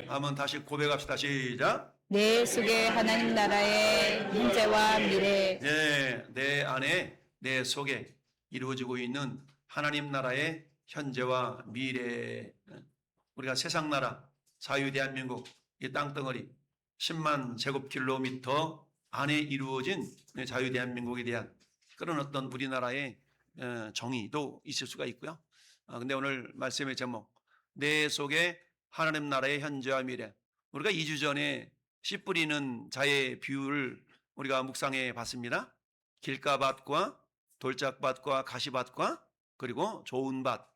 한번 다시 고백합시다. 시작. 내 속에 하나님 나라의 현재와 미래. 네, 내 안에 내 속에 이루어지고 있는 하나님 나라의 현재와 미래. 우리가 세상 나라 자유대한민국 이 땅덩어리 10만 제곱킬로미터 안에 이루어진 자유대한민국에 대한 그런 어떤 우리나라의 정의도 있을 수가 있고요. 근데 오늘 말씀의 제목 내 속에 하나님 나라의 현재와 미래. 우리가 2주 전에 씨 뿌리는 자의 비유를 우리가 묵상해 봤습니다. 길가밭과 돌짝밭과 가시밭과 그리고 좋은 밭.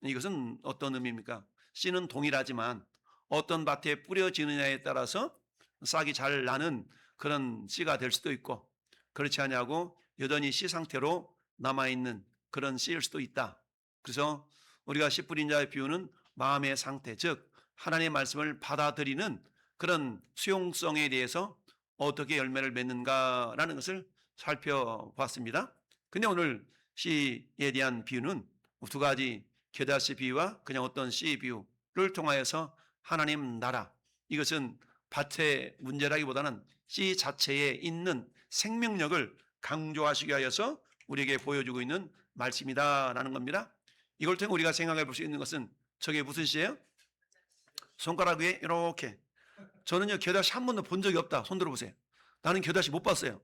이것은 어떤 의미입니까? 씨는 동일하지만 어떤 밭에 뿌려지느냐에 따라서 싹이 잘 나는 그런 씨가 될 수도 있고 그렇지 않냐고 여전히 씨 상태로 남아있는 그런 씨일 수도 있다. 그래서 우리가 씨 뿌린 자의 비유는 마음의 상태, 즉 하나님의 말씀을 받아들이는 그런 수용성에 대해서 어떻게 열매를 맺는가라는 것을 살펴봤습니다. 근데 오늘 씨에 대한 비유는 두 가지 겨자씨 비유와 그냥 어떤 씨 비유를 통하여서 하나님 나라, 이것은 밭의 문제라기보다는 씨 자체에 있는 생명력을 강조하시기 위하여서 우리에게 보여주고 있는 말씀이다라는 겁니다. 이걸 통해 우리가 생각해 볼 수 있는 것은 저게 무슨 씨예요? 손가락 위에 이렇게. 저는요 겨자씨 한 번도 본 적이 없다. 손 들어보세요. 나는 겨자씨 못 봤어요.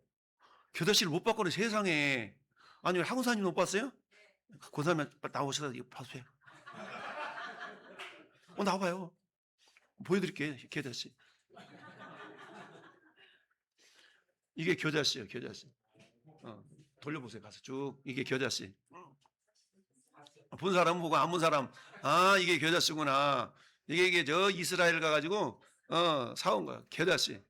겨자씨를 못 봤거든 세상에. 아니 학원사님 못 봤어요? 고사님 나오셔서 이거 봐주세요. 나와봐요. 보여드릴게요. 겨자씨. 이게 겨자씨예요. 겨자씨. 돌려보세요. 가서 쭉. 이게 겨자씨. 본 사람 보고 안 본 사람 이게 겨자씨구나. 이게 저 이스라엘 가가지고 사온 거야. 겨자씨.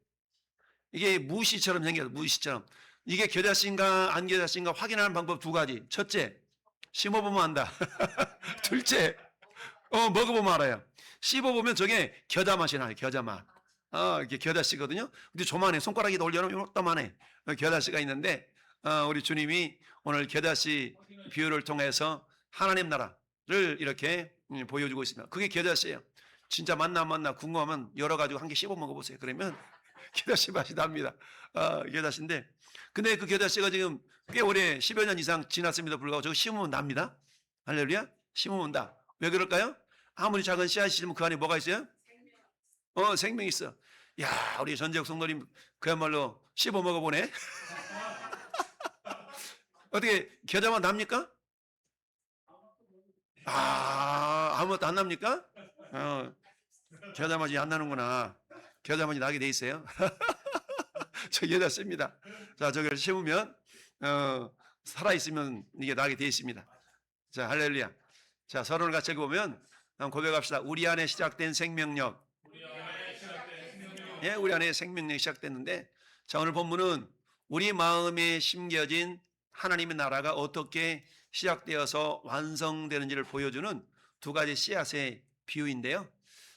이게 무씨처럼 생겨서 무씨처럼. 이게 겨자씨인가 안 겨자씨인가 확인하는 방법 두 가지. 첫째, 심어보면 안다. 둘째, 먹어보면 알아요. 씹어보면 저게 겨자 맛이 나요. 겨자 맛. 이게 겨자씨거든요. 근데 조만해. 손가락이 올려놓으면 요따만해. 겨자씨가 있는데 우리 주님이 오늘 겨자씨 비유를 통해서 하나님 나라를 이렇게 보여주고 있습니다. 그게 겨자씨예요. 진짜 맞나 안 맞나 궁금하면 열어가지고 한 개 씹어 먹어보세요. 그러면 겨자씨 맛이 납니다. 겨자씨인데 근데 그 겨자씨가 지금 꽤 오래 10여 년 이상 지났음에도 불구하고 저거 심으면 납니다. 할렐루야. 심으면 나. 왜 그럴까요? 아무리 작은 씨앗이지만 그 안에 뭐가 있어요? 생명이 있어. 야, 우리 전재욱 성도님 그야말로 씹어 먹어보네. 어떻게 겨자맛 납니까? 아무것도 안 납니까? 겨자 맛이 안 나는구나. 겨자 맛이 나게 돼 있어요. 저 겨자 씁니다. 자, 저걸 심으면 살아있으면 이게 나게 돼 있습니다. 자, 할렐루야. 자, 서론을 같이 읽어보면 한번 고백합시다. 우리 안에 시작된 생명력. 예, 우리 안에 생명력이 시작됐는데, 자, 오늘 본문은 우리 마음에 심겨진 하나님의 나라가 어떻게 시작되어서 완성되는지를 보여주는 두 가지 씨앗의 비유인데요.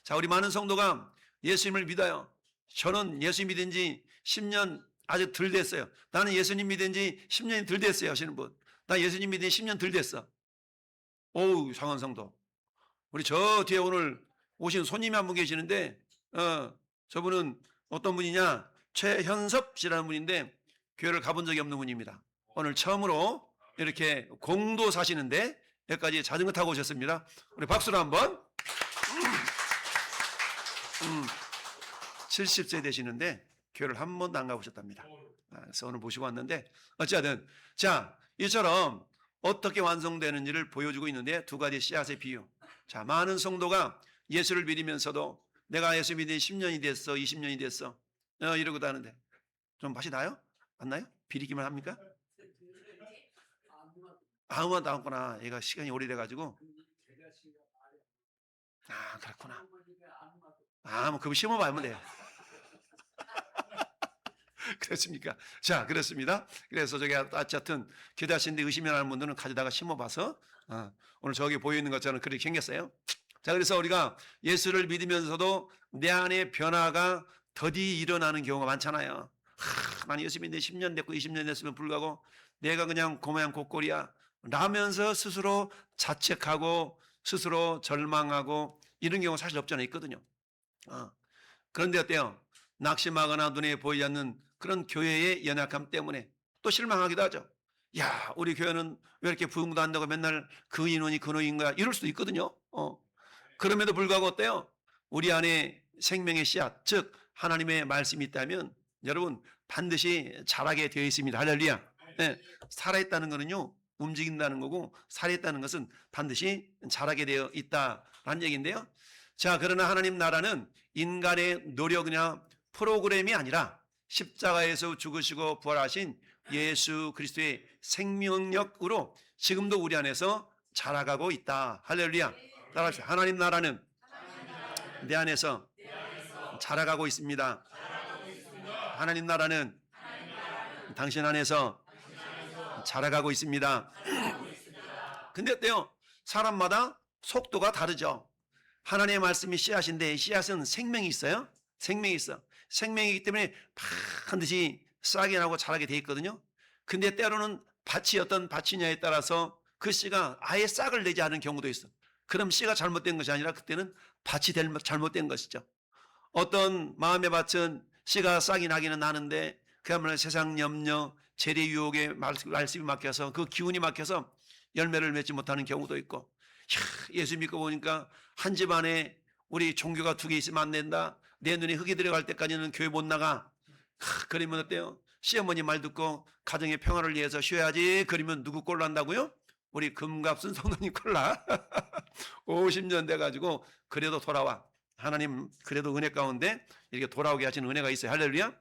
자, 우리 많은 성도가 예수님을 믿어요. 저는 예수님 믿은 지 10년 아직 덜 됐어요. 나는 예수님 믿은 지 10년이 덜 됐어요 하시는 분. 나 예수님 믿은 지 10년 덜 됐어. 오우, 상한 성도. 우리 저 뒤에 오늘 오신 손님이 한 분 계시는데 저분은 어떤 분이냐? 최현섭 씨라는 분인데 교회를 가본 적이 없는 분입니다. 오늘 처음으로 이렇게 공도 사시는데 여기까지 자전거 타고 오셨습니다. 우리 박수로 한번. 70세 되시는데 교회를 한 번도 안 가보셨답니다. 그래서 오늘 모시고 왔는데 어쨌든 자, 이처럼 어떻게 완성되는지를 보여주고 있는데 두 가지 씨앗의 비유. 자, 많은 성도가 예수를 믿으면서도 내가 예수 믿은 10년이 됐어, 20년이 됐어 이러고 다는데 좀 맛이 나요? 안 나요? 비리기만 합니까? 아무 맛도 않구나. 얘가 시간이 오래돼가지고. 그렇구나. 뭐 그거 심어봐면 돼요. 그렇습니까? 자, 그렇습니다. 그래서 저기 어쨌든 겨자씨인데 의심이라는 분들은 가져다가 심어봐서 오늘 저기 보이는 것처럼 그렇게 생겼어요. 자, 그래서 우리가 예수를 믿으면서도 내 안에 변화가 더디 일어나는 경우가 많잖아요. 난 예수 믿는 10년 됐고 20년 됐으면 불구하고 내가 그냥 고모양 곡골이야 라면서 스스로 자책하고 스스로 절망하고 이런 경우가 사실 없잖아요. 있거든요. 그런데 어때요? 낙심하거나 눈에 보이지 않는 그런 교회의 연약함 때문에 또 실망하기도 하죠. 야, 우리 교회는 왜 이렇게 부흥도 한다고 맨날 그 인원이 그 노인 거야? 이럴 수도 있거든요. 그럼에도 불구하고 어때요? 우리 안에 생명의 씨앗, 즉 하나님의 말씀이 있다면 여러분 반드시 자라게 되어 있습니다. 할렐루야. 네, 살아있다는 것은요, 움직인다는 거고, 살아있다는 것은 반드시 자라게 되어 있다라는 얘기인데요. 자, 그러나 하나님 나라는 인간의 노력이나 프로그램이 아니라 십자가에서 죽으시고 부활하신 예수 그리스도의 생명력으로 지금도 우리 안에서 자라가고 있다. 할렐루야. 따라합시다. 하나님 나라는 내 안에서 자라가고 있습니다. 하나님 나라는 당신 안에서 자라가고 있습니다. 근데 어때요? 사람마다 속도가 다르죠. 하나님의 말씀이 씨앗인데 씨앗은 생명이 있어요. 생명이 있어. 생명이기 때문에 반드시 싹이 나고 자라게 돼 있거든요. 근데 때로는 밭이 어떤 밭이냐에 따라서 그 씨가 아예 싹을 내지 않은 경우도 있어. 그럼 씨가 잘못된 것이 아니라 그때는 밭이 잘못된 것이죠. 어떤 마음의 밭은 씨가 싹이 나기는 나는데 그야말로 세상 염려, 재래 유혹에 말씀이 막혀서 그 기운이 막혀서 열매를 맺지 못하는 경우도 있고, 예수 믿고 보니까 한 집안에 우리 종교가 2개 있으면 안 된다. 내 눈에 흙이 들어갈 때까지는 교회 못 나가. 그러면 어때요? 시어머니 말 듣고 가정의 평화를 위해서 쉬어야지. 그러면 누구 꼴 난다고요? 우리 금갑순 성도님 꼴 나. 50년 돼가지고 그래도 돌아와. 하나님 그래도 은혜 가운데 이렇게 돌아오게 하시는 은혜가 있어요. 할렐루야.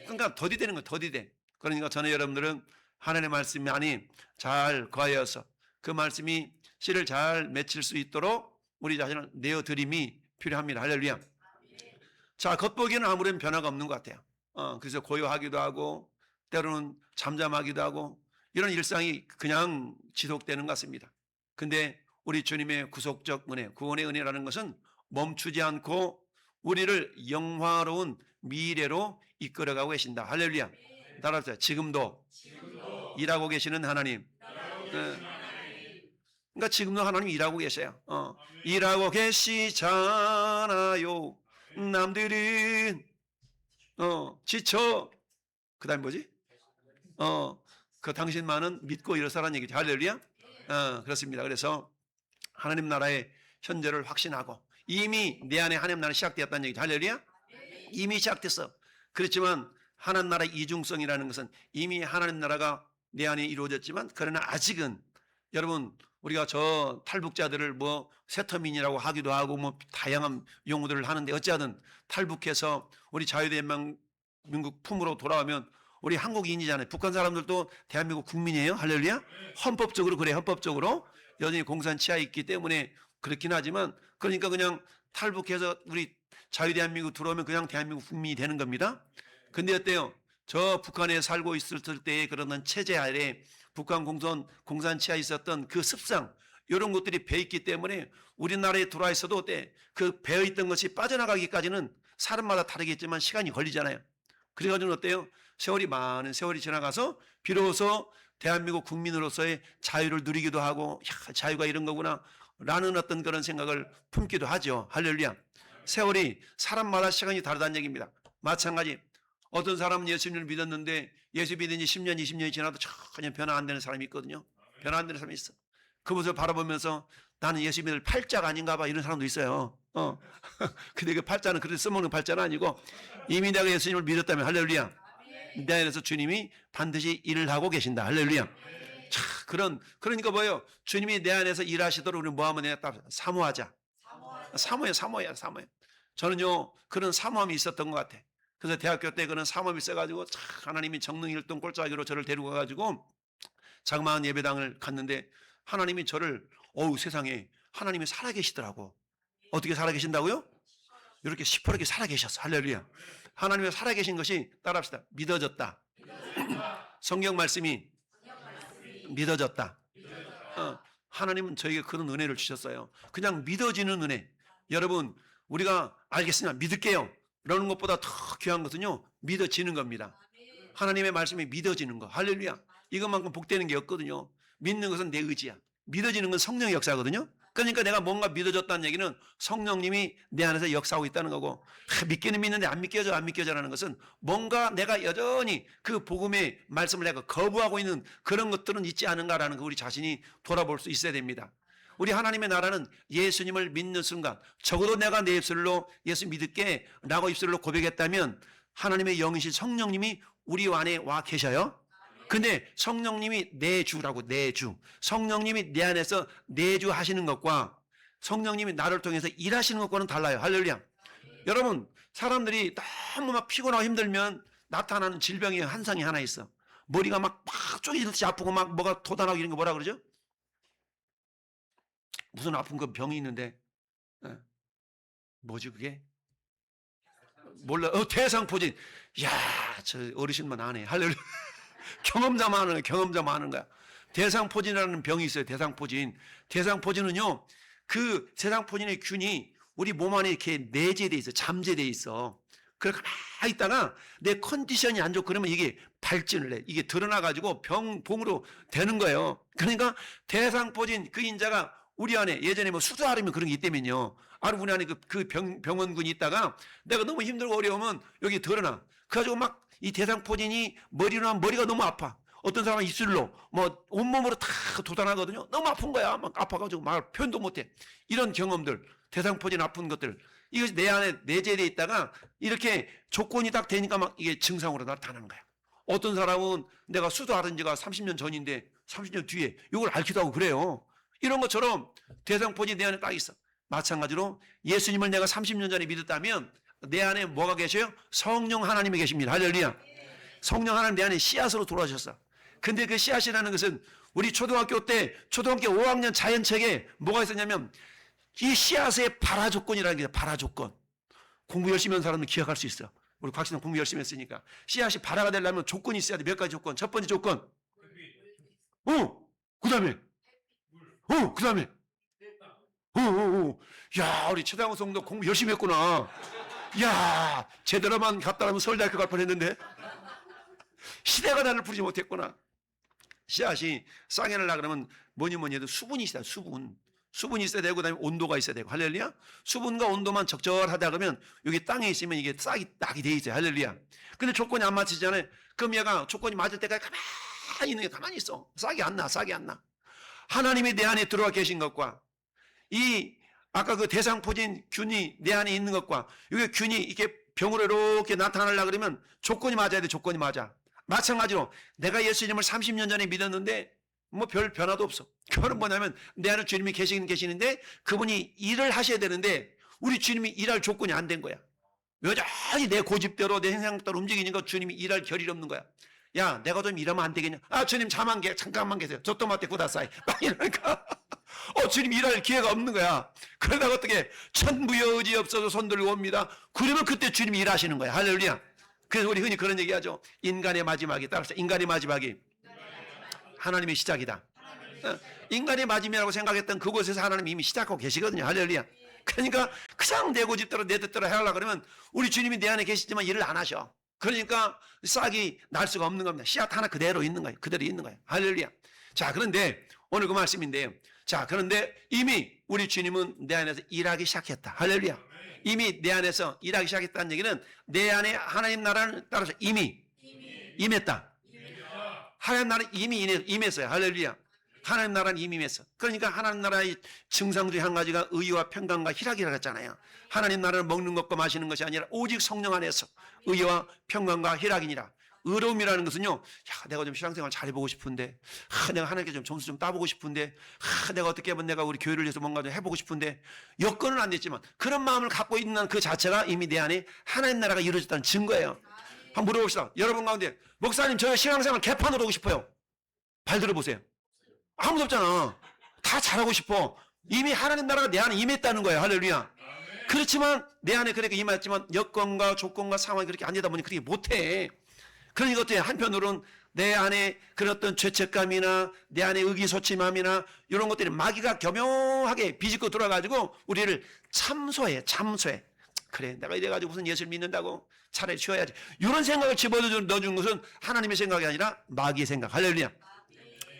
그러니까 더디되는 거예요. 더디돼. 그러니까 저는 여러분들은 하나님의 말씀이 아닌 잘 거하여서 그 말씀이 씨를 잘 맺힐 수 있도록 우리 자신을 내어드림이 필요합니다. 할렐루야. 자, 겉보기에는 아무런 변화가 없는 것 같아요. 그래서 고요하기도 하고 때로는 잠잠하기도 하고 이런 일상이 그냥 지속되는 것 같습니다. 근데 우리 주님의 구속적 은혜, 구원의 은혜라는 것은 멈추지 않고 우리를 영화로운 미래로 이끌어가고 계신다. 할렐루야. 따라하세요. 지금도 일하고 계시는 하나님. 그러니까 지금도 하나님 일하고 계세요. 일하고 계시잖아요. 남들은 지쳐. 그 다음에 뭐지? 그 당신만은 믿고 일어서라는 얘기죠. 할렐루야. 그렇습니다. 그래서 하나님 나라의 현재를 확신하고 이미 내 안에 하나님 나라 시작되었다는 얘기죠. 할렐루야. 이미 시작됐어. 그렇지만 하나님 나라의 이중성이라는 것은 이미 하나님 나라가 내 안에 이루어졌지만 그러나 아직은 여러분 우리가 저 탈북자들을 뭐 세터민이라고 하기도 하고 뭐 다양한 용어들을 하는데 어찌하든 탈북해서 우리 자유대한민국 품으로 돌아오면 우리 한국인이잖아요. 북한 사람들도 대한민국 국민이에요. 할렐루야. 헌법적으로 그래. 헌법적으로 여전히 공산 치하에 있기 때문에 그렇긴 하지만 그러니까 그냥 탈북해서 우리 자유대한민국 들어오면 그냥 대한민국 국민이 되는 겁니다. 근데 어때요? 저 북한에 살고 있을 때의 그런 체제 아래 북한 공산 치하에 있었던 그 습성 이런 것들이 배있기 때문에 우리나라에 들어와 있어도 어때? 그 배어있던 것이 빠져나가기까지는 사람마다 다르겠지만 시간이 걸리잖아요. 그래가지고 어때요? 많은 세월이 지나가서 비로소 대한민국 국민으로서의 자유를 누리기도 하고 자유가 이런 거구나 라는 어떤 그런 생각을 품기도 하죠. 할렐루야. 세월이 사람마다 시간이 다르다는 얘기입니다. 마찬가지 어떤 사람은 예수님을 믿었는데 예수 믿은 지 10년, 20년이 지나도 전혀 변화 안 되는 사람이 있거든요. 변화 안 되는 사람이 있어. 그것을 바라보면서 나는 예수 믿을 팔자가 아닌가 봐 이런 사람도 있어요. 근데 그 팔자는 그렇게 써먹는 팔자는 아니고 이미 내가 예수님을 믿었다면 할렐루야. 내 안에서 주님이 반드시 일을 하고 계신다. 할렐루야. 그러니까 뭐예요? 주님이 내 안에서 일하시도록 우리 뭐 하면 되냐? 사모하자. 사모해요. 저는요 그런 사모함이 있었던 것 같아. 그래서 대학교 때 그런 사모함이 있어가지고 하나님이 정능일동 꼴짜기로 저를 데리고 가가지고 자그마한 예배당을 갔는데 하나님이 저를 세상에 하나님이 살아계시더라고. 어떻게 살아계신다고요? 이렇게 시퍼렇게 살아계셨어. 할렐루야. 하나님이 살아계신 것이 따라합시다. 믿어졌다. 성경 말씀이 믿어졌다. 하나님은 저에게 그런 은혜를 주셨어요. 그냥 믿어지는 은혜. 여러분 우리가 알겠습니다. 믿을게요. 그러는 것보다 더 귀한 것은요 믿어지는 겁니다. 하나님의 말씀이 믿어지는 거. 할렐루야. 이것만큼 복되는 게 없거든요. 믿는 것은 내 의지야. 믿어지는 건 성령의 역사거든요. 그러니까 내가 뭔가 믿어졌다는 얘기는 성령님이 내 안에서 역사하고 있다는 거고, 믿기는 믿는데 안 믿겨져라는 것은 뭔가 내가 여전히 그 복음의 말씀을 내가 거부하고 있는 그런 것들은 있지 않은가라는 거 우리 자신이 돌아볼 수 있어야 됩니다. 우리 하나님의 나라는 예수님을 믿는 순간, 적어도 내가 내 입술로 예수 믿을게 라고 입술로 고백했다면 하나님의 영이신 성령님이 우리 안에 와 계셔요. 근데 성령님이 내주라고, 내주. 성령님이 내 안에서 내주 하시는 것과 성령님이 나를 통해서 일하시는 것과는 달라요. 할렐루야. 여러분, 사람들이 너무 막 피곤하고 힘들면 나타나는 질병이 한상이 하나 있어. 머리가 막 쪼개듯이 아프고 막 뭐가 도단하고 이런 거 뭐라 그러죠? 무슨 아픈 그 병이 있는데, 뭐지 그게? 몰라. 대상포진. 야, 저 어르신만 아네. 할렐루야. 경험자만 하는 거야. 경험자만 하는 거야. 대상포진이라는 병이 있어요. 대상포진. 대상포진은요, 그 대상포진의 균이 우리 몸 안에 이렇게 내재돼 있어. 잠재돼 있어. 그래 가만히 있다가 내 컨디션이 안 좋고 그러면 이게 발진을 해. 이게 드러나가지고 병으로 되는 거예요. 그러니까 대상포진 그 인자가 우리 안에 예전에 뭐 수두아리면 그런 게 있다면요. 우리 안에 그 병원군이 있다가 내가 너무 힘들고 어려우면 여기 드러나. 그래가지고 막 이 대상포진이 머리로 하면 머리가 너무 아파. 어떤 사람은 입술로 뭐 온몸으로 다 도단하거든요. 너무 아픈 거야. 막 아파가지고 말 표현도 못해. 이런 경험들, 대상포진 아픈 것들, 이것이 내 안에 내재되어 있다가 이렇게 조건이 딱 되니까 막 이게 증상으로 나타나는 거야. 어떤 사람은 내가 수도하던 지가 30년 전인데 30년 뒤에 이걸 앓기도 하고 그래요. 이런 것처럼 대상포진이 내 안에 딱 있어. 마찬가지로 예수님을 내가 30년 전에 믿었다면 내 안에 뭐가 계셔요? 성령 하나님이 계십니다. 할렐루야. 성령 하나님 내 안에 씨앗으로 돌아오셨어. 근데 그 씨앗이라는 것은 우리 초등학교 때 초등학교 5학년 자연책에 뭐가 있었냐면 이 씨앗의 발화 조건이라는 게 있어요. 발화 조건. 공부 열심히 한 사람은 기억할 수 있어. 우리 곽신영 공부 열심히 했으니까. 씨앗이 발화가 되려면 조건이 있어야 돼. 몇 가지 조건. 첫 번째 조건. 그 다음에. 그 다음에. 야, 우리 최장호 성도 공부 열심히 했구나. 야, 제대로만 갔다 하면 서울대학교 갈 뻔했는데 시대가 나를 부르지 못했구나. 씨앗이 쌍이 나려고 그러면 뭐니 해도 수분이 있어야 돼. 수분이 있어야 되고 그다음에 온도가 있어야 되고. 할렐루야. 수분과 온도만 적절하다 그러면 여기 땅에 있으면 이게 싹이 낙이 돼 있어요. 할렐루야. 근데 조건이 안 맞히잖아요. 그럼 얘가 조건이 맞을 때까지 가만히 있는 게 가만히 있어. 싹이 안 나. 하나님이 내 안에 들어와 계신 것과 이 아까 그 대상포진 균이 내 안에 있는 것과 이게 균이 이렇게 병으로 이렇게 나타나려고 그러면 조건이 맞아야 돼. 조건이 맞아. 마찬가지로 내가 예수님을 30년 전에 믿었는데 뭐 별 변화도 없어. 그거는 뭐냐면 내 안에 주님이 계시는데 그분이 일을 하셔야 되는데 우리 주님이 일할 조건이 안 된 거야. 여전히 내 고집대로 내 생각대로 움직이니까 주님이 일할 결이 없는 거야. 야, 내가 좀 일하면 안 되겠냐? 주님 잠깐만 계세요. 저 토마토 구다사이. 막 이러니까 주님 일할 기회가 없는 거야. 그러다가 어떻게 천부여 의지 없어서 손 들고 옵니다. 그러면 그때 주님이 일하시는 거야. 할렐루야. 그래서 우리 흔히 그런 얘기하죠. 인간의 마지막이 따라서 인간의 마지막이 하나님의 시작이다. 인간의 마지막이라고 생각했던 그곳에서 하나님이 이미 시작하고 계시거든요. 할렐루야. 그러니까 그냥 내 고집대로 내 뜻대로 해하려고 그러면 우리 주님이 내 안에 계시지만 일을 안 하셔. 그러니까 싹이 날 수가 없는 겁니다. 씨앗 하나 그대로 있는 거예요. 그대로 있는 거예요. 할렐루야. 자, 그런데 오늘 그 말씀인데요. 자, 그런데 이미 우리 주님은 내 안에서 일하기 시작했다. 할렐루야. 이미 내 안에서 일하기 시작했다는 얘기는 내 안에 하나님 나라를 따라서 이미 임했다. 하나님 나라는 이미 임했어요. 할렐루야. 하나님 나라는 이미 임했어. 그러니까 하나님 나라의 증상 중에 한 가지가 의와 평강과 희락이라고 했잖아요. 하나님 나라를 먹는 것과 마시는 것이 아니라 오직 성령 안에서 의와 평강과 희락이니라. 의로움이라는 것은요, 야, 내가 좀 신앙생활 잘해보고 싶은데, 내가 하나님께 좀 점수 좀 따보고 싶은데, 내가 어떻게 하면 내가 우리 교회를 위해서 뭔가 좀 해보고 싶은데, 여건은 안 됐지만, 그런 마음을 갖고 있는 그 자체가 이미 내 안에 하나님 나라가 이루어졌다는 증거예요. 한번 물어봅시다. 여러분 가운데, 목사님, 저 신앙생활 개판으로 오고 싶어요. 발 들어보세요. 아무도 없잖아. 다 잘하고 싶어. 이미 하나님 나라가 내 안에 임했다는 거예요. 할렐루야. 그렇지만, 내 안에 그렇게 임했지만, 여건과 조건과 상황이 그렇게 안 되다 보니 그렇게 못해. 그러니까 어때요? 한편으로는 내 안에 그런 어떤 죄책감이나 내 안에 의기소침함이나 이런 것들이 마귀가 교묘하게 비집고 들어가지고 우리를 참소해. 그래, 내가 이래가지고 무슨 예수를 믿는다고 차라리 쉬어야지. 이런 생각을 집어넣어준 것은 하나님의 생각이 아니라 마귀의 생각. 할렐루야.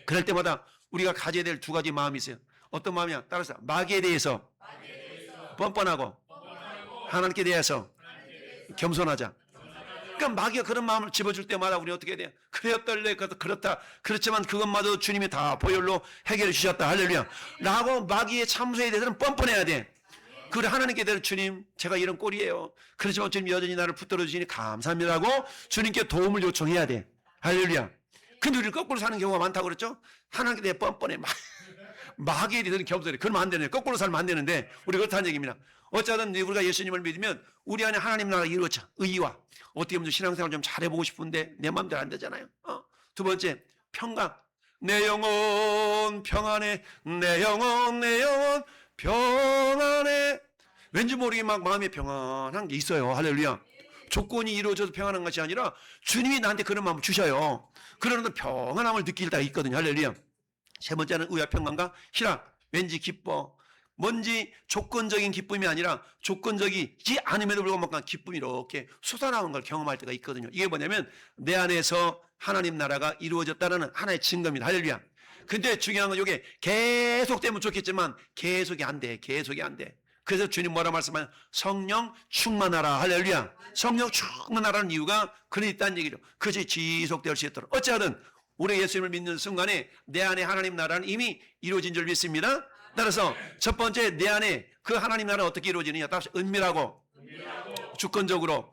그럴 때마다 우리가 가져야 될 두 가지 마음이 있어요. 어떤 마음이야? 따라서 마귀에 대해서 뻔뻔하고 하나님께 대해서 겸손하자. 그러니까 마귀가 그런 마음을 집어줄 때마다 우리 어떻게 해야 돼요? 그랬더래 그렇다. 그렇지만 그것마저 주님이 다 보혈로 해결해 주셨다. 할렐루야. 라고 마귀의 참소에 대해서는 뻔뻔해야 돼. 그래 하나님께 대해서 주님 제가 이런 꼴이에요. 그렇지만 주님 여전히 나를 붙들어 주시니 감사합니다라고 주님께 도움을 요청해야 돼. 할렐루야. 근데 우리는 거꾸로 사는 경우가 많다고 그랬죠? 하나님께 대해 뻔뻔해. 마귀에 대해서는 겸손해. 그러면 안 되네. 거꾸로 살면 안 되는데 우리 그렇다는 얘기입니다. 어쨌든 우리가 예수님을 믿으면 우리 안에 하나님 나라가 이루어져. 의와 어떻게 보면 신앙생활 좀 잘해보고 싶은데 내 마음대로 안 되잖아요. 두 번째 평강. 내 영혼 평안해. 내 영혼 평안해. 왠지 모르게 막 마음에 평안한 게 있어요. 할렐루야. 조건이 이루어져서 평안한 것이 아니라 주님이 나한테 그런 마음을 주셔요. 그러는 평안함을 느낄 때가 있거든요. 할렐루야. 세 번째는 의와 평강과 희락. 왠지 기뻐. 뭔지 조건적인 기쁨이 아니라 조건적이지 않음에도 불구하고 기쁨이 이렇게 솟아나오는 걸 경험할 때가 있거든요. 이게 뭐냐면 내 안에서 하나님 나라가 이루어졌다는 하나의 증거입니다. 할렐루야. 근데 중요한 건 이게 계속되면 좋겠지만 계속이 안 돼. 계속이 안 돼. 그래서 주님 뭐라 말씀하냐? 성령 충만하라. 할렐루야. 성령 충만하라는 이유가 그런 있다는 얘기죠. 그것이 지속될 수 있도록. 어찌하든 우리 예수님을 믿는 순간에 내 안에 하나님 나라는 이미 이루어진 줄 믿습니다. 따라서 첫 번째 내 안에 그 하나님 나라는 어떻게 이루어지느냐? 따라서 은밀하고 주권적으로.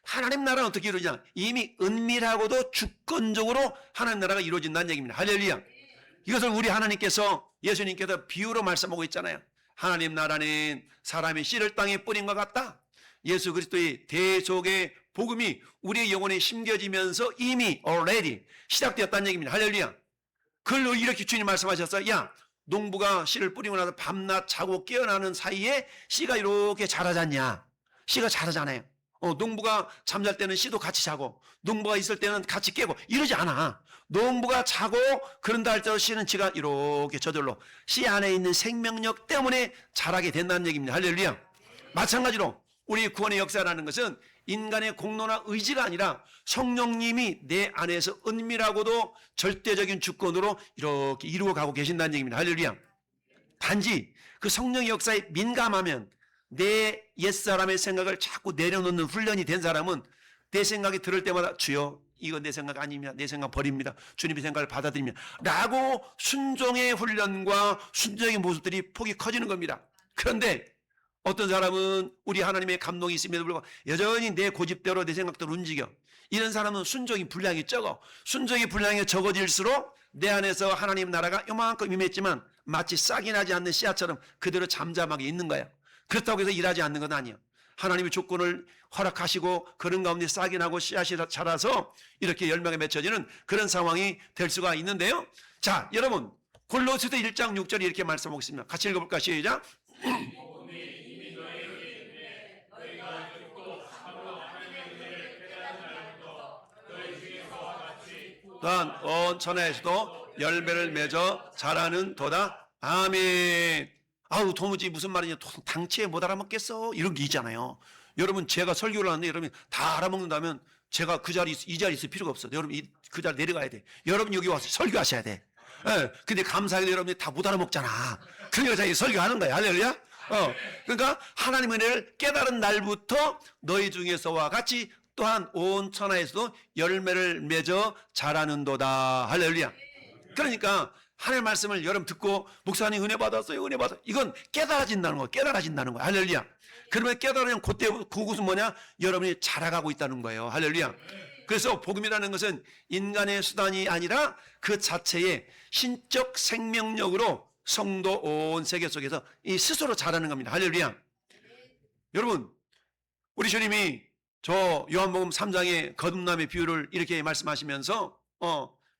하나님 나라는 어떻게 이루어지냐? 이미 은밀하고도 주권적으로 하나님 나라가 이루어진다는 얘기입니다. 할렐루야. 이것을 우리 하나님께서 예수님께서 비유로 말씀하고 있잖아요. 하나님 나라는 사람이 씨를 땅에 뿌린 것 같다. 예수 그리스도의 대속의 복음이 우리의 영혼에 심겨지면서 이미 already 시작되었다는 얘기입니다. 할렐루야. 그걸 이렇게 주님 말씀하셨어요. 야, 농부가 씨를 뿌리고 나서 밤낮 자고 깨어나는 사이에 씨가 이렇게 자라지 않냐? 씨가 자라잖아요. 농부가 잠잘 때는 씨도 같이 자고 농부가 있을 때는 같이 깨고 이러지 않아. 농부가 자고 그런다 할지라도 씨는 지가 이렇게 저절로 씨 안에 있는 생명력 때문에 자라게 된다는 얘기입니다. 할렐루야. 마찬가지로 우리 구원의 역사라는 것은 인간의 공로나 의지가 아니라 성령님이 내 안에서 은밀하고도 절대적인 주권으로 이렇게 이루어가고 계신다는 얘기입니다. 할렐루야. 단지 그 성령의 역사에 민감하면 내 옛사람의 생각을 자꾸 내려놓는 훈련이 된 사람은 내 생각이 들을 때마다 주여 이건 내 생각 아닙니다. 내 생각 버립니다. 주님의 생각을 받아들입니다. 라고 순종의 훈련과 순종의 모습들이 폭이 커지는 겁니다. 그런데 어떤 사람은 우리 하나님의 감동이 있음에도 불구하고 여전히 내 고집대로 내 생각대로 움직여. 이런 사람은 순종의 분량이 적어. 순종의 분량이 적어질수록 내 안에서 하나님 나라가 요만큼 임했지만 마치 싹이 나지 않는 씨앗처럼 그대로 잠잠하게 있는 거야. 그렇다고 해서 일하지 않는 건 아니에요. 하나님의 조건을 허락하시고 그런 가운데 싹이 나고 씨앗이 자라서 이렇게 열매가 맺혀지는 그런 상황이 될 수가 있는데요. 자, 여러분 골로새서 1장 6절에 이렇게 말씀하고 있습니다. 같이 읽어볼까? 시작. 또한 온 천하에서도 열매를 맺어 자라는 도다. 아멘. 아우 도무지 무슨 말이냐 당치에 못 알아먹겠어 이런 게 있잖아요. 여러분 제가 설교를 하는데 여러분 다 알아먹는다면 제가 그 자리 이 자리에 있을 필요가 없어. 여러분 그 자리 내려가야 돼. 여러분 여기 와서 설교하셔야 돼. 예. 근데 감사하게 여러분이 다 못 알아먹잖아. 그러니까 자기 설교하는 거야. 할렐루야. 그러니까 하나님의 은혜를 깨달은 날부터 너희 중에서와 같이 또한 온 천하에서도 열매를 맺어 자라는도다. 할렐루야. 그러니까 하나님의 말씀을 여러분 듣고 목사님 은혜 받았어요. 은혜 받았어요. 이건 깨달아진다는 거야. 깨달아진다는 거야. 할렐루야. 그러면 깨달으면 그것은 뭐냐? 여러분이 자라가고 있다는 거예요. 할렐루야. 그래서 복음이라는 것은 인간의 수단이 아니라 그 자체의 신적 생명력으로 성도 온 세계 속에서 이 스스로 자라는 겁니다. 할렐루야. 여러분 우리 주님이 저 요한복음 3장의 거듭남의 비유를 이렇게 말씀하시면서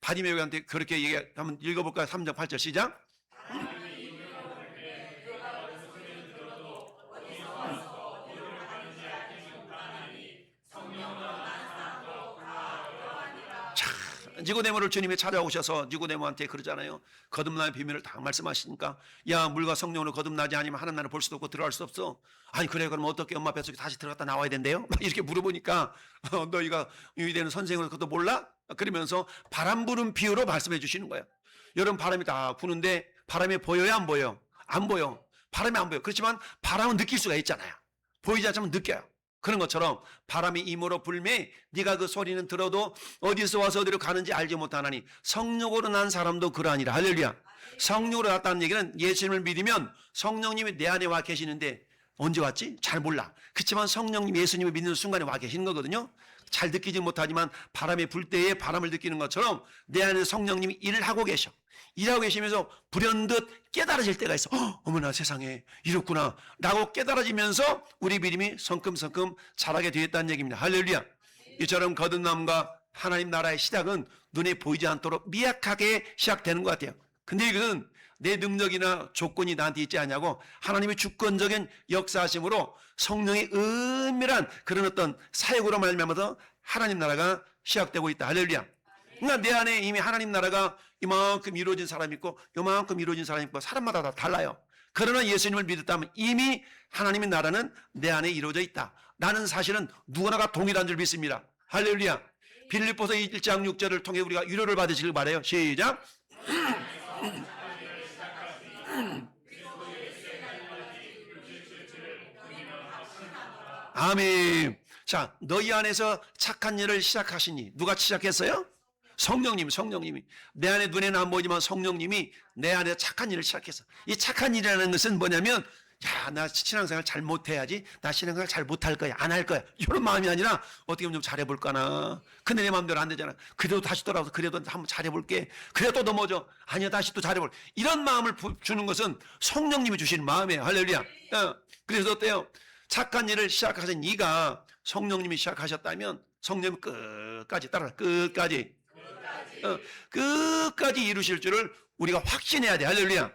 바디메오한테 그렇게 한번 읽어볼까요? 3장 8절 시작. 니고데모를 주님이 찾아오셔서 니고데모한테 그러잖아요. 거듭남의 비밀을 다 말씀하시니까 야 물과 성령으로 거듭나지 않으면 하나님 나라를 볼 수도 없고 들어갈 수 없어. 아니 그래 그럼 어떻게 엄마 뱃속에 다시 들어갔다 나와야 된대요? 이렇게 물어보니까 너희가 유의되는 선생으로 그것도 몰라? 그러면서 바람 부는 비유로 말씀해 주시는 거예요. 여러분 바람이 다 부는데 바람이 보여요, 안 보여요? 안 보여. 바람이 안 보여. 그렇지만 바람은 느낄 수가 있잖아요. 보이지 않지만 느껴요. 그런 것처럼 바람이 임으로 불매 네가 그 소리는 들어도 어디서 와서 어디로 가는지 알지 못하나니 성령으로 난 사람도 그러하니라. 할렐루야. 성령으로 났다는 얘기는 예수님을 믿으면 성령님이 내 안에 와 계시는데 언제 왔지? 잘 몰라. 그렇지만 성령님 예수님을 믿는 순간에 와 계시는 거거든요. 잘 느끼지 못하지만 바람이 불 때에 바람을 느끼는 것처럼 내 안에 성령님이 일을 하고 계셔. 일하고 계시면서 불현듯 깨달아질 때가 있어. 어머나 세상에 이렇구나 라고 깨달아지면서 우리 믿음이 성큼성큼 자라게 되었다는 얘기입니다. 할렐루야. 이처럼 거듭남과 하나님 나라의 시작은 눈에 보이지 않도록 미약하게 시작되는 것 같아요. 근데 이것은 내 능력이나 조건이 나한테 있지 않냐고 하나님의 주권적인 역사하심으로 성령의 은밀한 그런 어떤 사역으로 말미암아서 하나님 나라가 시작되고 있다. 할렐루야. 그러니까 내 안에 이미 하나님 나라가 이만큼 이루어진 사람이 있고 이만큼 이루어진 사람이 있고 사람마다 다 달라요. 그러나 예수님을 믿었다면 이미 하나님의 나라는 내 안에 이루어져 있다. 나는 사실은 누구나가 동일한 줄 믿습니다. 할렐루야. 빌립보서 1장 6절을 통해 우리가 위로를 받으시길 바라요. 시작. 아멘. 자, 너희 안에서 착한 일을 시작하시니 누가 시작했어요? 성령님이 내 안에 눈에는 안 보이지만 성령님이 내 안에 착한 일을 시작했어. 이 착한 일이라는 것은 뭐냐면 야, 나 신앙생활 잘 못해야지. 나 신앙생활 잘 못할 거야. 안 할 거야. 이런 마음이 아니라 어떻게 하면 좀 잘해볼까나. 근데 내 마음대로 안 되잖아. 그래도 다시 돌아와서 그래도 한번 잘해볼게. 그래도 또 넘어져. 아니야, 다시 또 잘해볼. 이런 마음을 주는 것은 성령님이 주시는 마음이에요. 할렐루야. 그래서 어때요? 착한 일을 시작하신 이가 성령님이 시작하셨다면 성령님 끝까지 따라 끝까지 이루실 줄을 우리가 확신해야 돼. 할렐루야.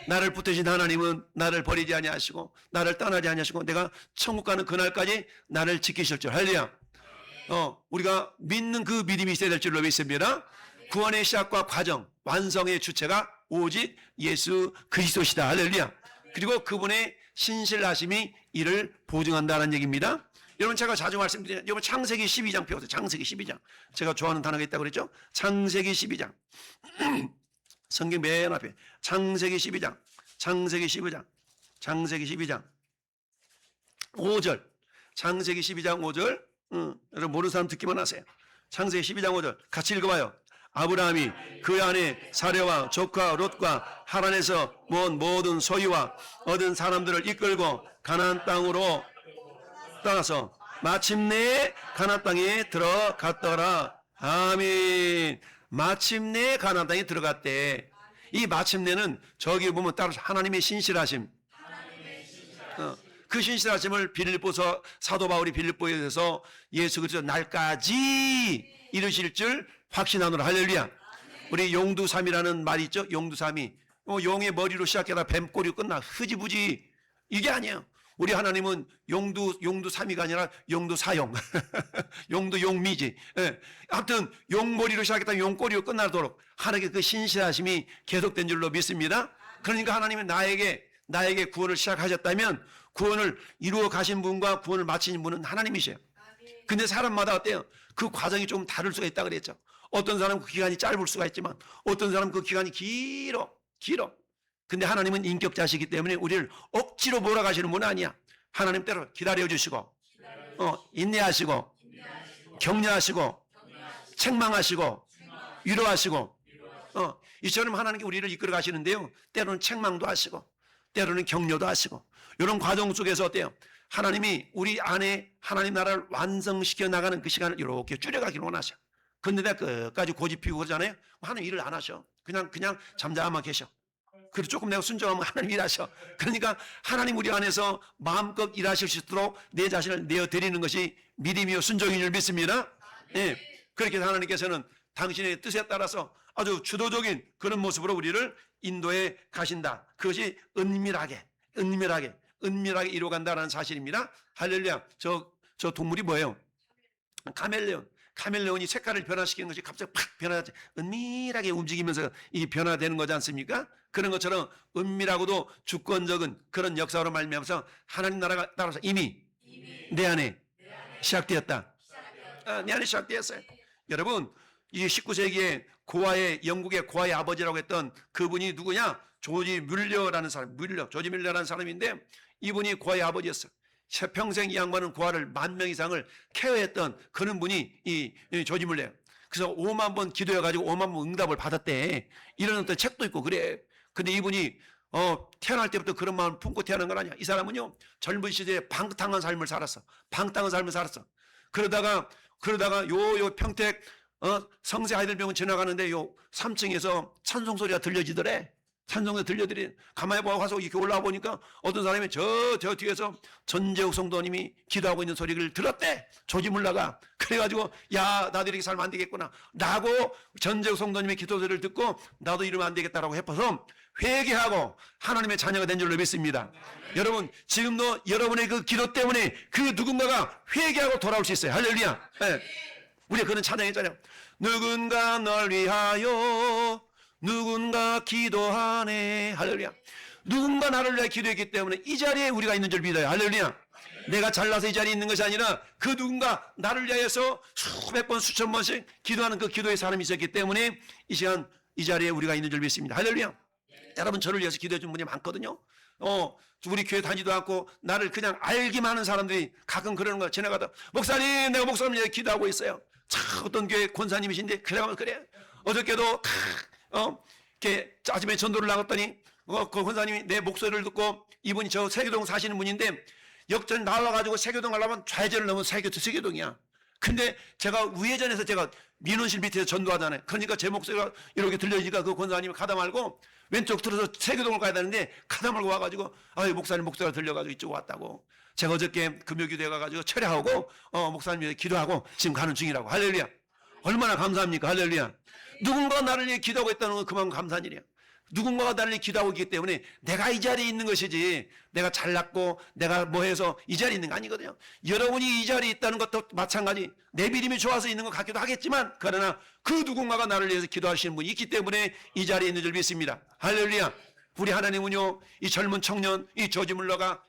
나를 붙드신 하나님은 나를 버리지 아니하시고 나를 떠나지 아니하시고 내가 천국 가는 그날까지 나를 지키실 줄. 할렐루야. 우리가 믿는 그 믿음이 있어야 될 줄로 믿습니다. 구원의 시작과 과정, 완성의 주체가 오직 예수 그리스도시다. 할렐루야. 그리고 그분의 신실하심이 이를 보증한다는 얘기입니다. 여러분 제가 자주 말씀드리는 여러분 창세기 12장 배우세요. 창세기 12장. 제가 좋아하는 단어가 있다고 그랬죠? 창세기 12장. 성경 맨 앞에 창세기 12장. 5절. 창세기 12장 5절. 여러분 모르는 사람 듣기만 하세요. 창세기 12장 5절. 같이 읽어봐요. 아브라함이 그 아내 사레와 조카 롯과 하란에서 모은 모든 소유와 얻은 사람들을 이끌고 가나안 땅으로 떠나서 마침내 가나안 땅에 들어갔더라. 아멘. 마침내 가나안 땅에 들어갔대. 이 마침내는 저기 보면 따로 하나님의 신실하심. 그 신실하심을 빌립보서 사도 바울이 빌립보에서 예수 그리스도 날까지 이루실 줄 확신하노라. 할렐루야. 우리 용두삼이라는 말이 있죠. 용두삼이 용의 머리로 시작해다 뱀꼬리로 끝나. 흐지부지. 이게 아니에요. 우리 하나님은 용두삼이가 아니라 용두사용. 용두용미지. 예. 아무튼 용머리로 시작했다 용꼬리로 끝나도록 하나님의 그 신실하심이 계속된 줄로 믿습니다. 그러니까 하나님은 나에게 구원을 시작하셨다면 구원을 이루어 가신 분과 구원을 마치는 분은 하나님이셔요. 근데 사람마다 어때요? 그 과정이 좀 다를 수가 있다 그랬죠. 어떤 사람은 그 기간이 짧을 수가 있지만 어떤 사람은 그 기간이 길어. 근데 하나님은 인격자시기 때문에 우리를 억지로 몰아가시는 분은 아니야. 하나님 때로 기다려주시고 인내하시고 격려하시고 책망하시고 위로하시고 이처럼 하나님께 우리를 이끌어 가시는데요. 때로는 책망도 하시고 때로는 격려도 하시고 이런 과정 속에서 어때요? 하나님이 우리 안에 하나님 나라를 완성시켜 나가는 그 시간을 이렇게 줄여가기를 원하셔. 근데 내가 끝까지 고집 피우고 그러잖아요. 하나님 일을 안 하셔. 그냥 잠잠만 계셔. 그리고 조금 내가 순종하면 하나님 일하셔. 그러니까 하나님 우리 안에서 마음껏 일하실 수 있도록 내 자신을 내어드리는 것이 믿음이요 순종인 줄 믿습니다. 예. 그렇게 하나님께서는 당신의 뜻에 따라서 아주 주도적인 그런 모습으로 우리를 인도해 가신다. 그것이 은밀하게 이루어간다는 사실입니다. 할렐루야. 저 동물이 뭐예요? 카멜레온이 색깔을 변화시키는 것이 갑자기 팍 변화하지. 은밀하게 움직이면서 이 변화되는 거지 않습니까? 그런 것처럼 은밀하고도 주권적인 그런 역사로 말미암아서 하나님 나라가 따라서 이미 내 안에 시작되었다. 내 안에 시작되었어요. 여러분, 이 19세기에 영국의 고아의 아버지라고 했던 그분이 누구냐? 조지 뮬러라는 사람, 조지 뮬러라는 사람인데 이분이 고아의 아버지였어요. 평생 이 양반은 고아를 10,000명 이상을 케어했던 그런 분이 이 조지 뮬러예요. 그래서 5만 번 기도해가지고 5만 번 응답을 받았대. 이런 어떤 책도 있고 그래. 근데 이분이 태어날 때부터 그런 마음을 품고 태어난 건 아니야. 이 사람은요, 젊은 시절에 방탕한 삶을 살았어. 방탕한 삶을 살았어. 그러다가 요 평택 성세 아이들병원 지나가는데 요 3층에서 찬송 소리가 들려지더래. 찬송가 들려드리 가만히 와서 이렇게 올라와 보니까 어떤 사람이 저 뒤에서 전재욱 성도님이 기도하고 있는 소리를 들었대. 조지 뮬러가. 그래가지고 야, 나도 이렇게 살면 안 되겠구나 라고 전재욱 성도님의 기도 소리를 듣고 나도 이러면 안 되겠다라고 해서 회개하고 하나님의 자녀가 된 줄로 믿습니다. 여러분, 지금도 여러분의 그 기도 때문에 그 누군가가 회개하고 돌아올 수 있어요. 할렐루야. 네. 우리가 그런 찬양했잖아요. 누군가 널 위하여 누군가 기도하네. 할렐루야. 누군가 나를 위해 기도했기 때문에 이 자리에 우리가 있는 줄 믿어요. 할렐루야. 내가 잘나서 이 자리에 있는 것이 아니라 그 누군가 나를 위하여서 수백 번 수천 번씩 기도하는 그 기도의 사람이 있었기 때문에 이 시간 이 자리에 우리가 있는 줄 믿습니다. 할렐루야. 여러분, 저를 위해서 기도해 준 분이 많거든요. 우리 교회 다니지도 않고 나를 그냥 알기만 하는 사람들이 가끔 그러는 거야. 지나가다 목사님, 내가 목사님 위해 기도하고 있어요. 참 어떤 교회 권사님이신데 그래. 어저께도 이렇게 아침에 전도를 나갔더니 그 권사님이 내 목소리를 듣고 이분이 저 세교동 사시는 분인데 역전 나와가지고 세교동 가려면 좌회전을 넘으면 세교동이야. 근데 제가 우회전해서 제가 민원실 밑에서 전도하잖아요. 그러니까 제 목소리가 이렇게 들려지니까 그 권사님이 가다 말고 왼쪽 들어서 세교동을 가야 되는데 가다 말고 와가지고 목사님 목소리가 들려가지고 이쪽 왔다고. 제가 어저께 금요기도에 가가지고 철야하고 목사님 위해 기도하고 지금 가는 중이라고. 할렐루야. 얼마나 감사합니까? 할렐루야. 누군가가 나를 위해 기도하고 있다는 건 그만큼 감사한 일이야. 누군가가 나를 위해 기도하고 있기 때문에 내가 이 자리에 있는 것이지 내가 잘났고 내가 뭐 해서 이 자리에 있는 거 아니거든요. 여러분이 이 자리에 있다는 것도 마찬가지. 내 믿음이 좋아서 있는 것 같기도 하겠지만 그러나 그 누군가가 나를 위해서 기도하시는 분이 있기 때문에 이 자리에 있는 줄 믿습니다. 할렐루야. 우리 하나님은요, 이 젊은 청년, 이 조지 뮬러가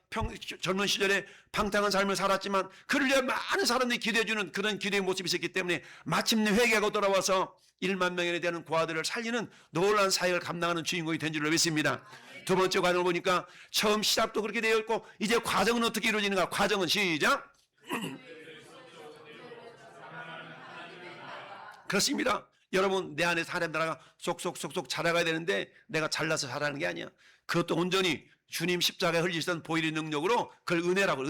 젊은 시절에 방탕한 삶을 살았지만 그를 위해 많은 사람들이 기도해주는 그런 기도의 모습이 있었기 때문에 마침내 회개하고 돌아와서 1만 명에 대한 고아들을 살리는 놀라운 사역을 감당하는 주인공이 된 줄로 믿습니다. 두 번째 과정을 보니까 처음 시작도 그렇게 되어 있고 이제 과정은 어떻게 이루어지는가? 과정은 시작. 그렇습니다. 여러분, 내 안에 사람 나라가 쏙쏙쏙쏙 자라가야 되는데 내가 잘나서 자라는 게 아니야. 그것도 온전히 주님 십자가에 흘리시던 보혈의 능력으로 그걸 은혜라고.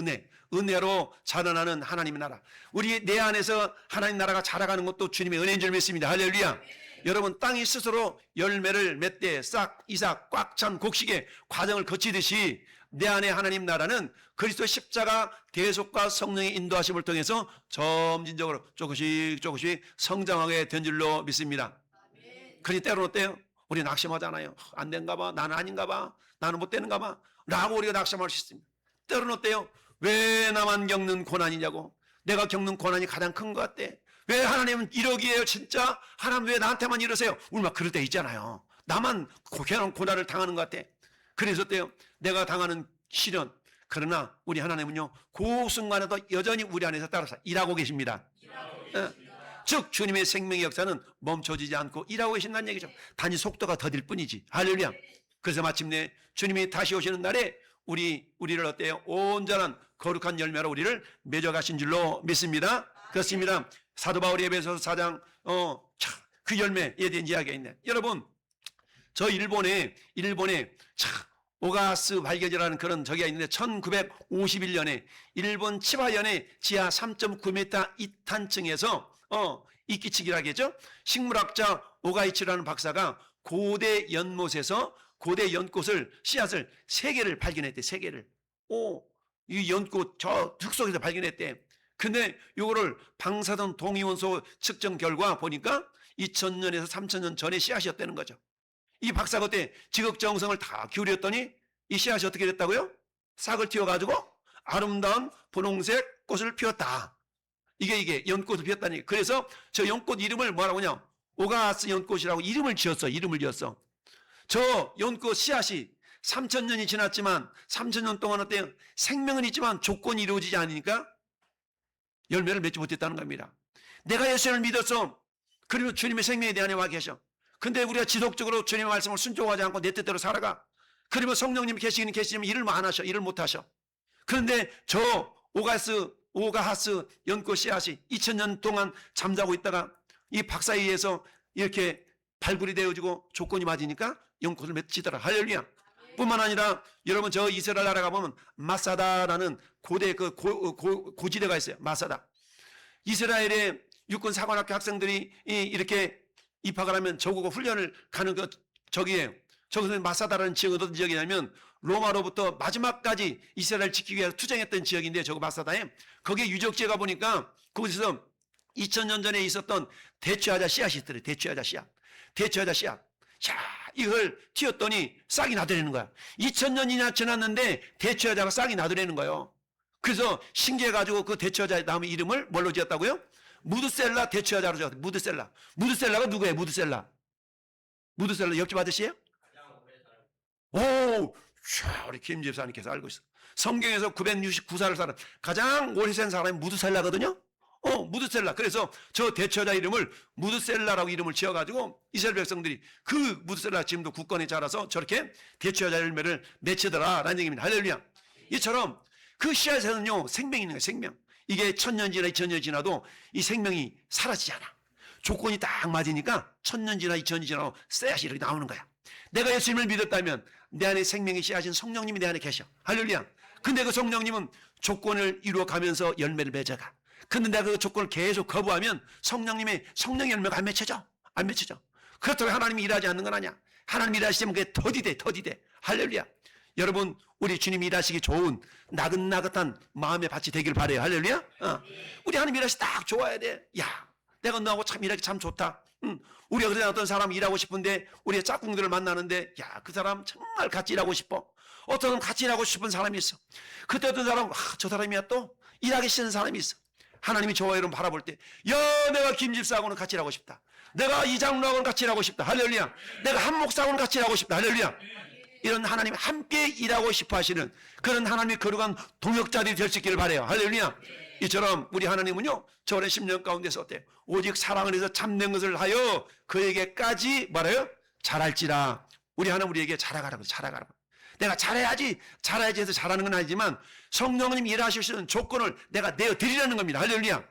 은혜로 자라나는 하나님의 나라. 우리 내 안에서 하나님 나라가 자라가는 것도 주님의 은혜인 줄 믿습니다. 할렐루야. 여러분, 땅이 스스로 열매를 맺되 싹 이삭 꽉 찬 곡식의 과정을 거치듯이 내 안에 하나님 나라는 그리스도 십자가 대속과 성령의 인도하심을 통해서 점진적으로 조금씩 성장하게 된 줄로 믿습니다. 그러니 때로는 어때요? 우리 낙심하잖아요. 안 된가 봐. 나는 아닌가 봐. 나는 못 되는가 봐. 라고 우리가 낙심할 수 있습니다. 때로는 어때요? 왜 나만 겪는 고난이냐고. 내가 겪는 고난이 가장 큰 것 같대. 왜 하나님은 이러기에요 진짜? 하나님 왜 나한테만 이러세요? 우리 막 그럴 때 있잖아요. 나만 고난을 당하는 것 같아. 그래서 어때요? 내가 당하는 시련. 그러나 우리 하나님은요, 그 순간에도 여전히 우리 안에서 따라서 일하고 계십니다. 즉 주님의 생명의 역사는 멈춰지지 않고 일하고 계신다는 얘기죠. 단지 속도가 더딜 뿐이지. 할렐루야. 그래서 마침내 주님이 다시 오시는 날에 우리를 어때요? 온전한 거룩한 열매로 우리를 맺어가신 줄로 믿습니다. 그렇습니다. 사도 바울이 에베소서 4장 그 열매에 대한 이야기가 있네. 여러분, 저 일본에 오가스 발견이라는 그런 저기가 있는데 1951년에 일본 치바현의 지하 3.9m 이탄층에서 이끼치기라고 하죠. 식물학자 오가이치라는 박사가 고대 연못에서 고대 연꽃을 씨앗을 3개를 발견했대. 3개를. 이 연꽃 저 흙속에서 발견했대. 근데 이거를 방사선 동위원소 측정 결과 보니까 2000년에서 3000년 전에 씨앗이었다는 거죠. 이 박사가 그때 지극정성을 다 기울였더니 이 씨앗이 어떻게 됐다고요? 싹을 틔워가지고 아름다운 분홍색 꽃을 피웠다. 이게 연꽃을 피웠다니. 그래서 저 연꽃 이름을 뭐라고 하냐? 오가스 연꽃이라고 이름을 지었어. 저 연꽃 씨앗이 3000년이 지났지만 3000년 동안 어때요? 생명은 있지만 조건이 이루어지지 않으니까 열매를 맺지 못했다는 겁니다. 내가 예수를 믿었어. 그러면 주님의 생명에 대한 와 계셔. 근데 우리가 지속적으로 주님의 말씀을 순종하지 않고 내 뜻대로 살아가. 그러면 성령님이 계시기는 계시지만 일을 안 하셔. 일을 못 하셔. 그런데 저 오가하스 연꽃 씨앗이 2000년 동안 잠자고 있다가 이 박사에 의해서 이렇게 발굴이 되어지고 조건이 맞으니까 연꽃을 맺히더라. 할렐루야. 뿐만 아니라 여러분 저 이스라엘 나라가 보면 마사다라는 고대 고지대가 있어요. 마사다. 이스라엘의 육군 사관학교 학생들이 이렇게 입학을 하면 저거고 훈련을 가는 저기에요. 저기서 마사다라는 지역은 어떤 지역이냐면 로마로부터 마지막까지 이스라엘 지키기 위해서 투쟁했던 지역인데 저거 마사다에 거기에 유적지에 가보니까 거기서 2000년 전에 있었던 대추야자 씨앗이 있더래. 대추야자 씨앗. 자, 이걸 튀었더니 싹이 나더라는 거야. 2000년이나 지났는데 대추야자가 싹이 나더라는 거예요. 그래서 신기해가지고 그 대추야자 나무 이름을 뭘로 지었다고요? 무드셀라 대추야자로 지었다. 무드셀라가 누구예요? 무드셀라 옆집 아저씨예요? 오, 우리 김 집사님께서 알고 있어. 성경에서 969살을 살은 가장 오래 산 사람이 무드셀라거든요. 무드셀라. 그래서 저 대처자 이름을 무드셀라라고 이름을 지어가지고 이스라엘 백성들이 그 무드셀라 지금도 국권에 자라서 저렇게 대처자 열매를 맺히더라라는 얘기입니다. 할렐루야. 이처럼 그 씨앗에는요 생명이 있는 거예요. 생명. 이게 1000년 지나 2000년 지나도 이 생명이 사라지지 않아. 조건이 딱 맞으니까 1000년 지나 2000년 지나도 씨앗이 이렇게 나오는 거야. 내가 예수님을 믿었다면 내 안에 생명이 씨앗인 성령님이 내 안에 계셔. 할렐루야. 근데 그 성령님은 조건을 이루어가면서 열매를 맺어가. 근데 내가 그 조건을 계속 거부하면 성령님의 성령 열매가 안 맺혀져. 그렇다고 하나님이 일하지 않는 건 아니야. 하나님이 일하시면 그게 더디돼. 할렐루야. 여러분 우리 주님이 일하시기 좋은 나긋나긋한 마음의 밭이 되길 바라요. 할렐루야. 우리 하나님 일하시 딱 좋아야 돼. 야, 내가 너하고 참 일하기 참 좋다. 우리가 그래 어떤 사람 일하고 싶은데 우리의 짝꿍들을 만나는데 야, 그 사람 정말 같이 일하고 싶어. 어떤 사람 같이 일하고 싶은 사람이 있어. 그때 어떤 사람 저 사람이야 또 일하기 싫은 사람이 있어. 하나님이 저와 여러분 바라볼 때 야, 내가 김 집사하고는 같이 일하고 싶다. 내가 이 장로하고는 같이 일하고 싶다. 할렐루야. 내가 한 목사하고는 같이 일하고 싶다. 할렐루야. 이런 하나님 함께 일하고 싶어 하시는 그런 하나님의 거룩한 동역자들이 될 수 있기를 바라요. 할렐루야. 이처럼 우리 하나님은요 저 오랜 10년 가운데서 어때요? 오직 사랑을 해서 참된 것을 하여 그에게까지 말해요? 잘할지라. 우리 하나님 우리에게 잘하라고. 내가 잘해야지 해서 잘하는 건 아니지만 성령님 일하실 수 있는 조건을 내가 내어드리라는 겁니다. 할렐루야.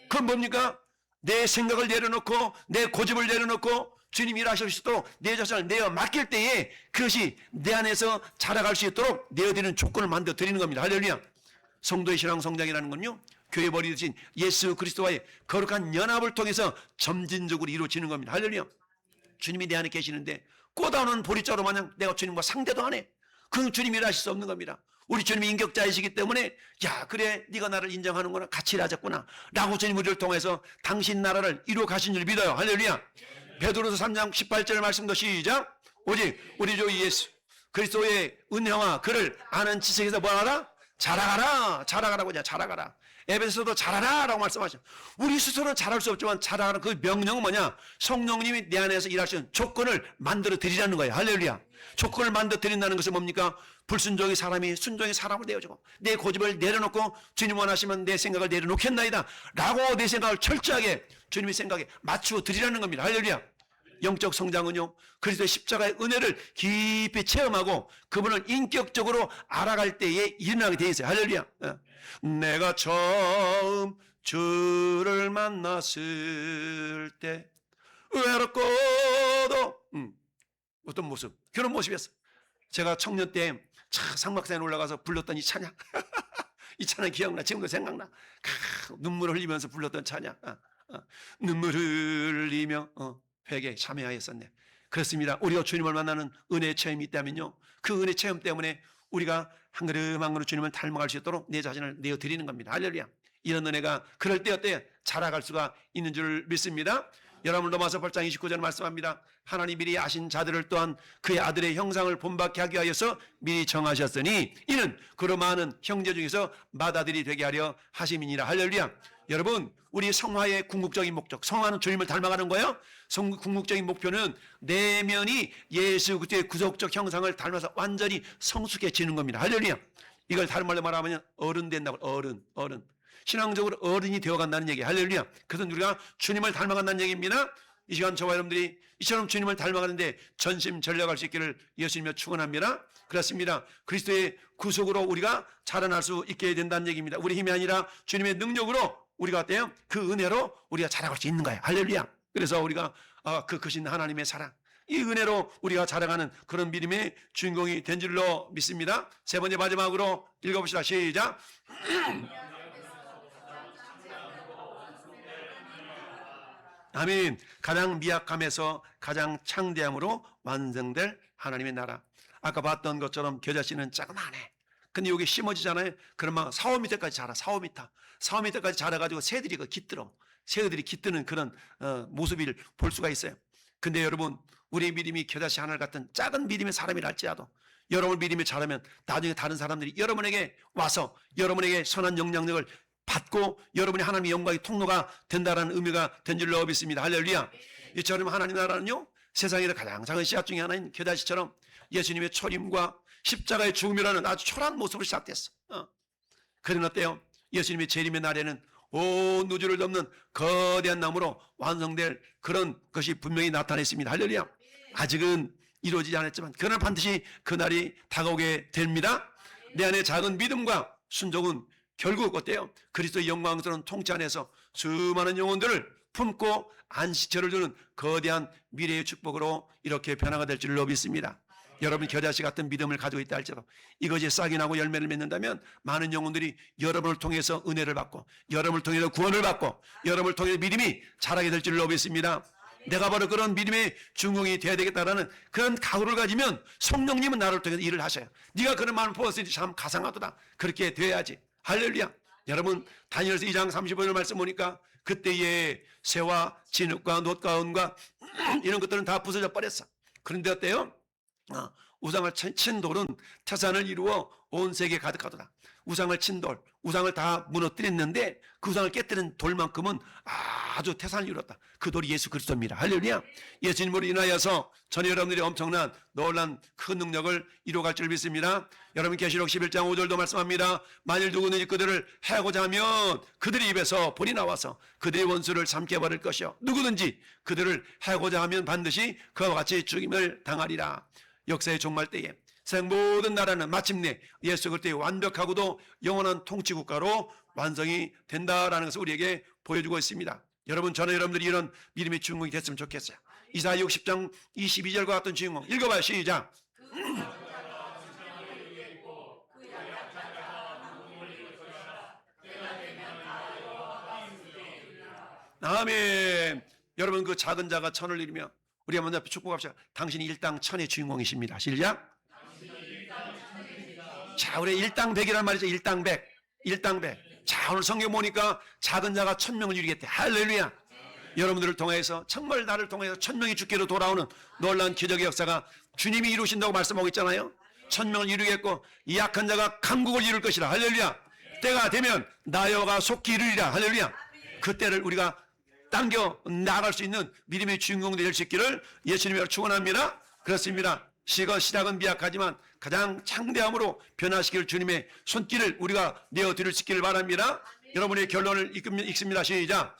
그건 뭡니까? 내 생각을 내려놓고 내 고집을 내려놓고 주님 일하실 수 있도록 내 자신을 내어 맡길 때에 그것이 내 안에서 자라갈 수 있도록 내어드리는 조건을 만들어 드리는 겁니다. 할렐루야. 성도의 신앙 성장이라는 건요 교회 머리 대신 예수 그리스도와의 거룩한 연합을 통해서 점진적으로 이루어지는 겁니다. 할렐루야. 주님이 내 안에 계시는데 꼬다우는 보리자루 마냥 내가 주님과 상대도 안 해. 그건 주님이 일하실 수 없는 겁니다. 우리 주님이 인격자이시기 때문에 야, 그래 네가 나를 인정하는구나, 같이 일하자꾸나 라고 주님 우리를 통해서 당신 나라를 이루어 가신 줄 믿어요. 할렐루야. 베드로서 3장 18절 말씀도 시작. 오직 우리 주 예수 그리스도의 은혜와 그를 아는 지식에서 뭐하라? 자라가라고 그냥 자라가라. 에베소도 잘하라라고 말씀하죠. 우리 스스로는 잘할 수 없지만 잘하는 그 명령은 뭐냐? 성령님이 내 안에서 일하시는 조건을 만들어 드리라는 거예요. 할렐루야. 조건을 만들어 드린다는 것은 뭡니까? 불순종의 사람이 순종의 사람을 내어주고 내 고집을 내려놓고 주님 원하시면 내 생각을 내려놓겠나이다 라고 내 생각을 철저하게 주님의 생각에 맞추어 드리라는 겁니다. 할렐루야. 영적 성장은요 그리스도의 십자가의 은혜를 깊이 체험하고 그분을 인격적으로 알아갈 때에 일어나게 되어 있어요. 할렐루야. 내가 처음 주를 만났을 때 외롭고도 어떤 모습, 그런 모습이었어요. 제가 청년 때 상막산에 올라가서 불렀던 이 찬양 이 찬양 기억나. 지금도 생각나. 눈물을 흘리면서 불렀던 찬양. 눈물을 흘리며 회개에 참여하였었네. 그렇습니다. 우리가 주님을 만나는 은혜의 체험이 있다면요 그 은혜 체험 때문에 우리가 한 걸음 한 걸음 주님을 닮아갈 수 있도록 내 자신을 내어드리는 겁니다. 할렐루야. 이런 은혜가 그럴 때 어때 자라갈 수가 있는 줄 믿습니다. 여러분 로마서 8장 29절 말씀합니다. 하나님 미리 아신 자들을 또한 그의 아들의 형상을 본받게 하기 위하여서 미리 정하셨으니 이는 그로 많은 형제 중에서 맏아들이 되게 하려 하심이니라. 할렐루야. 여러분 우리 성화의 궁극적인 목적, 성화는 주님을 닮아가는 거예요. 궁극적인 목표는 내면이 예수 그리스도의 구속적 형상을 닮아서 완전히 성숙해지는 겁니다. 할렐루야. 이걸 다른 말로 말하면 어른 된다고. 어른 신앙적으로 어른이 되어간다는 얘기. 할렐루야. 그것은 우리가 주님을 닮아간다는 얘기입니다. 이 시간 저와 여러분들이 이처럼 주님을 닮아가는데 전심전력할 수 있기를 예수님여 축원합니다. 그렇습니다. 그리스도의 구속으로 우리가 자라날 수 있게 된다는 얘기입니다. 우리 힘이 아니라 주님의 능력으로 우리가 어때요? 그 은혜로 우리가 자라갈 수 있는 거예요. 할렐루야. 그래서 우리가 그 크신 하나님의 사랑, 이 은혜로 우리가 자라가는 그런 믿음의 주인공이 된 줄로 믿습니다. 세 번째 마지막으로 읽어봅시다. 시작. 아멘. 가장 미약함에서 가장 창대함으로 완성될 하나님의 나라. 아까 봤던 것처럼 겨자씨는 조그만해. 근데 여기 심어지잖아요. 그러면 4~5m까지 자라. 4~5m. 4~5m까지 자라가지고 새들이 깃들어. 새들이 깃드는 그런 모습을 볼 수가 있어요. 근데 여러분, 우리의 믿음이 겨자씨 하늘 같은 작은 믿음의 사람이라 할지라도 여러분 믿음이 자라면 나중에 다른 사람들이 여러분에게 와서 여러분에게 선한 영향력을 받고 여러분이 하나님의 영광의 통로가 된다는 의미가 된 줄로 믿습니다. 할렐루야. 이처럼 하나님 나라는요, 세상에 가장 작은 씨앗 중에 하나인 겨자씨처럼 예수님의 초림과 십자가의 죽음이라는 아주 초라한 모습으로 시작됐어. 그러나 어때요? 예수님의 재림의 날에는 온 우주를 덮는 거대한 나무로 완성될 그런 것이 분명히 나타냈습니다. 할렐루야. 아직은 이루어지지 않았지만 그러나 반드시 그날이 다가오게 됩니다. 내 안에 작은 믿음과 순종은 결국 어때요? 그리스도의 영광스러운 통치 안에서 수많은 영혼들을 품고 안식처를 주는 거대한 미래의 축복으로 이렇게 변화가 될 줄로 믿습니다. 여러분 겨자씨 같은 믿음을 가지고 있다 할지라도 이것이 싹이 나고 열매를 맺는다면 많은 영혼들이 여러분을 통해서 은혜를 받고 여러분을 통해서 구원을 받고 여러분을 통해서 믿음이 자라게 될 줄로 믿습니다. 내가 바로 그런 믿음의 중공이 되어야 되겠다라는 그런 각오를 가지면 성령님은 나를 통해서 일을 하셔요. 네가 그런 마음을 보았으니 참 가상하도다. 그렇게 되어야지. 할렐루야. 여러분 다니엘서 2장 35절 말씀 보니까 그때의 새와 진흙과 놋과 은과 이런 것들은 다 부서져 버렸어. 그런데 어때요? 우상을 친 돌은 태산을 이루어 온 세계에 가득하도다. 우상을 친 돌, 우상을 다 무너뜨렸는데 그 우상을 깨뜨린 돌만큼은 아주 태산을 이뤘다. 그 돌이 예수 그리스도입니다. 할렐루야. 예수님으로 인하여서 전 여러분들이 엄청난 놀란 큰 능력을 이루어갈 줄 믿습니다. 여러분 계시록 11장 5절도 말씀합니다. 만일 누구든지 그들을 해하고자 하면 그들의 입에서 불이 나와서 그들의 원수를 삼켜 버릴 것이요 누구든지 그들을 해하고자 하면 반드시 그와 같이 죽임을 당하리라. 역사의 종말 때에 세상 모든 나라는 마침내 예수 그리스도의 완벽하고도 영원한 통치국가로 완성이 된다라는 것을 우리에게 보여주고 있습니다. 여러분 저는 여러분들이 이런 믿음의 주인공이 됐으면 좋겠어요. 이사야 60장 22절과 같은 주인공 읽어봐요. 시작. 아멘. 여러분 그 작은 자가 천을 이루며 우리가 먼저 축복합시다. 당신이 일당 천의 주인공이십니다. 시작. 자, 우리 일당 백이란 말이죠. 일당 백. 일당 백. 자, 오늘 성경 보니까 작은 자가 1000명을 이루겠대. 할렐루야. 여러분들을 통해서 정말 나를 통해서 1000명이 주께로 돌아오는 놀라운 기적의 역사가 주님이 이루신다고 말씀하고 있잖아요. 1000명을 이루겠고 이 약한 자가 강국을 이룰 것이라. 할렐루야. 때가 되면 나여가 속히 이루리라. 할렐루야. 그때를 우리가 당겨 나갈 수 있는 믿음의 주인공이 될 수 있기를 예수님으로 축원합니다. 그렇습니다. 시작은 미약하지만 가장 창대함으로 변화시킬 주님의 손길을 우리가 내어드릴 수 있기를 바랍니다. 여러분의 결론을 읽습니다. 시작.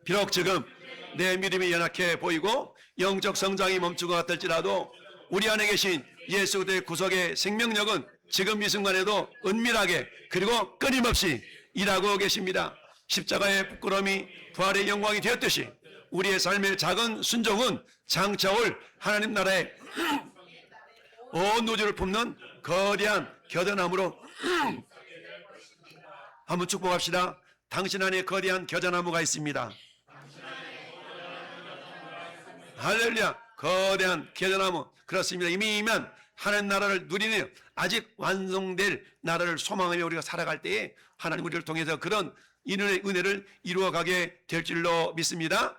비록 지금 내 믿음이 연약해 보이고 영적 성장이 멈춘 것 같을지라도 우리 안에 계신 예수 그리스도의 구속의 생명력은 지금 이 순간에도 은밀하게 그리고 끊임없이 일하고 계십니다. 십자가의 부끄러움이 부활의 영광이 되었듯이 우리의 삶의 작은 순종은 장차올 하나님 나라의 온 우주를 품는 거대한 겨자나무로 한번 축복합시다. 당신 안에 거대한 겨자나무가 있습니다. 할렐루야. 거대한 겨자나무. 그렇습니다. 이미면 하나님 나라를 누리는 아직 완성될 나라를 소망하며 우리가 살아갈 때에 하나님 우리를 통해서 그런 은혜를 이루어가게 될 줄로 믿습니다.